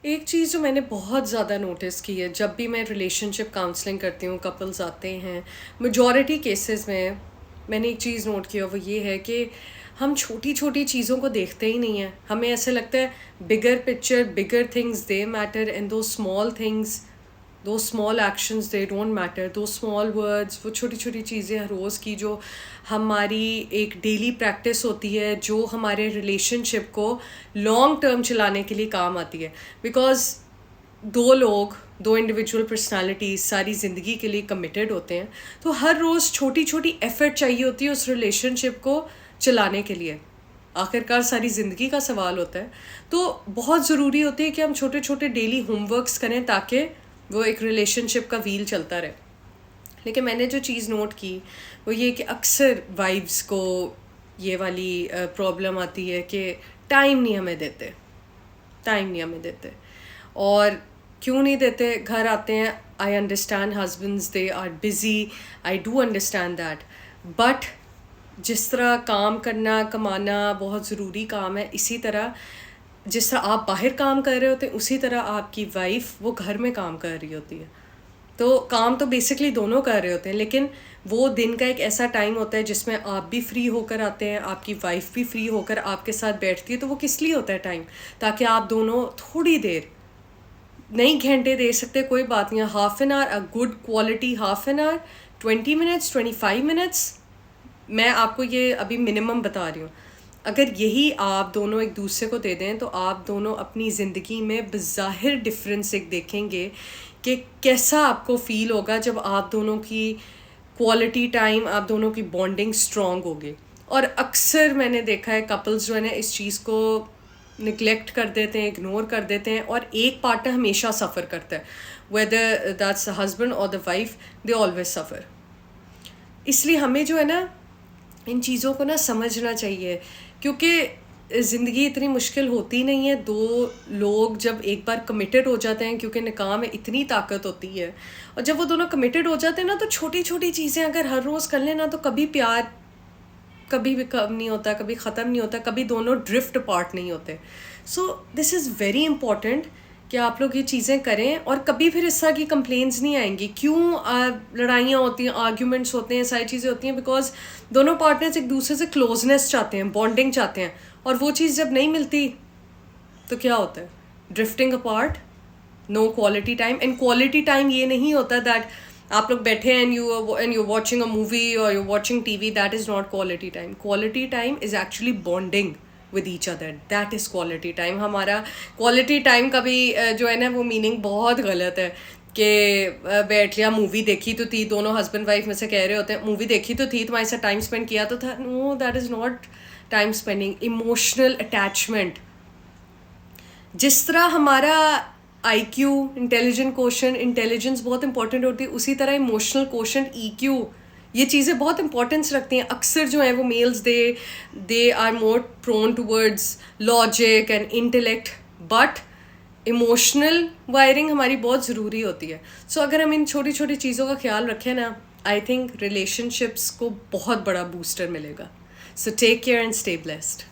ایک چیز جو میں نے بہت زیادہ نوٹس کی ہے جب بھی میں ریلیشن شپ کاؤنسلنگ کرتی ہوں، کپلز آتے ہیں، میجورٹی کیسز میں نے ایک چیز نوٹ کیا وہ یہ ہے کہ ہم چھوٹی چھوٹی چیزوں کو دیکھتے ہی نہیں ہیں. ہمیں ایسے لگتا ہے bigger picture, bigger things they matter, and the small things, the small actions they don't matter, the small words, وہ چھوٹی چھوٹی چیزیں ہر روز کی جو ہماری ایک ڈیلی پریکٹس ہوتی ہے، جو ہمارے ریلیشن شپ کو لانگ ٹرم چلانے کے لیے کام آتی ہے. بیکاز دو لوگ، دو انڈیویجول پرسنالٹیز ساری زندگی کے لیے کمیٹیڈ ہوتے ہیں، تو ہر روز چھوٹی چھوٹی ایفرٹ چاہیے ہوتی ہے اس ریلیشن شپ کو چلانے کے لیے. آخرکار ساری زندگی کا سوال ہوتا ہے، تو بہت ضروری ہوتی ہے کہ ہم چھوٹے چھوٹے ڈیلی ہوم ورکس کریں تاکہ وہ ایک ریلیشن شپ کا ویل چلتا رہے. لیکن میں نے جو چیز نوٹ کی وہ یہ کہ اکثر وائفز کو یہ والی پرابلم آتی ہے کہ ٹائم نہیں ہمیں دیتے. اور کیوں نہیں دیتے؟ گھر آتے ہیں، I understand husbands they are busy, I do understand that, but جس طرح کام کرنا، کمانا بہت ضروری کام ہے، اسی طرح جس طرح آپ باہر کام کر رہے ہوتے ہیں اسی طرح آپ کی وائف وہ گھر میں کام کر رہی ہوتی ہے. تو کام تو بیسکلی دونوں کر رہے ہوتے ہیں، لیکن وہ دن کا ایک ایسا ٹائم ہوتا ہے جس میں آپ بھی فری ہو کر آتے ہیں، آپ کی وائف بھی فری ہو کر آپ کے ساتھ بیٹھتی ہے. تو وہ کس لیے ہوتا ہے ٹائم؟ تاکہ آپ دونوں تھوڑی دیر، نہیں گھنٹے دے سکتے کوئی بات نہیں، half an hour, good quality half an hour, 20 minutes, 25 minutes. میں آپ کو یہ ابھی منیمم بتا رہی ہوں. اگر یہی آپ دونوں ایک دوسرے کو دے دیں تو آپ دونوں اپنی زندگی میں بظاہر ڈفرینس ایک دیکھیں گے کہ کیسا آپ کو فیل ہوگا جب آپ دونوں کی کوالٹی ٹائم، آپ دونوں کی بانڈنگ اسٹرانگ ہوگی. اور اکثر میں نے دیکھا ہے کپلز جو ہے نا اس چیز کو نگلیکٹ کر دیتے ہیں، اگنور کر دیتے ہیں، اور ایک پارٹنر ہمیشہ سفر کرتا ہے، ویدر دیٹس دا ہسبینڈ اور دا وائف، دے آلویز سفر. اس لیے ہمیں جو ہے نا ان چیزوں کو نا سمجھنا چاہیے، کیونکہ زندگی اتنی مشکل ہوتی نہیں ہے. دو لوگ جب ایک بار کمیٹیڈ ہو جاتے ہیں، کیونکہ نکاح میں اتنی طاقت ہوتی ہے، اور جب وہ دونوں کمیٹیڈ ہو جاتے ہیں نا تو چھوٹی چھوٹی چیزیں اگر ہر روز کر لیں نا تو کبھی پیار کبھی بھی کم نہیں ہوتا، کبھی ختم نہیں ہوتا، کبھی دونوں ڈرفٹ اپارٹ نہیں ہوتے. سو دس از ویری امپورٹنٹ کہ آپ لوگ یہ چیزیں کریں، اور کبھی پھر اس طرح کی کمپلینس نہیں آئیں گی. کیوں لڑائیاں ہوتی ہیں، آرگیومنٹس ہوتے ہیں، ساری چیزیں ہوتی ہیں؟ بیکاز دونوں پارٹنرز ایک دوسرے سے کلوزنس چاہتے ہیں، بانڈنگ چاہتے ہیں، اور وہ چیز جب نہیں ملتی تو کیا ہوتا ہے؟ Drifting apart, no quality time. And quality time یہ نہیں ہوتا دیٹ آپ لوگ بیٹھے ہیں and you watching a movie اور you watching TV. That is not quality time. Quality time is actually bonding with each other. That is quality time. ہمارا quality time کا بھی جو ہے نا وہ میننگ بہت غلط ہے کہ بیٹھ لیا، مووی دیکھی تو تھی، دونوں ہسبینڈ وائف میں سے کہہ رہے ہوتے ہیں مووی دیکھی تو تھی، تمہارے ساتھ ٹائم اسپینڈ کیا تو تھا. No, that is not time spending. Emotional attachment, جس طرح ہمارا آئی کیو، انٹیلیجنس بہت امپورٹنٹ ہوتی ہے، اسی طرح ایموشنل کوشنٹ، ای کیو، یہ چیزیں بہت امپورٹنس رکھتی ہیں. اکثر جو ہیں وہ males they are more prone towards logic and intellect, but emotional wiring ہماری بہت ضروری ہوتی ہے. سو اگر ہم ان چھوٹی چھوٹی چیزوں کا خیال رکھیں نا، آئی تھنک ریلیشن شپس کو بہت بڑا بوسٹر ملے گا. So take care and stay blessed.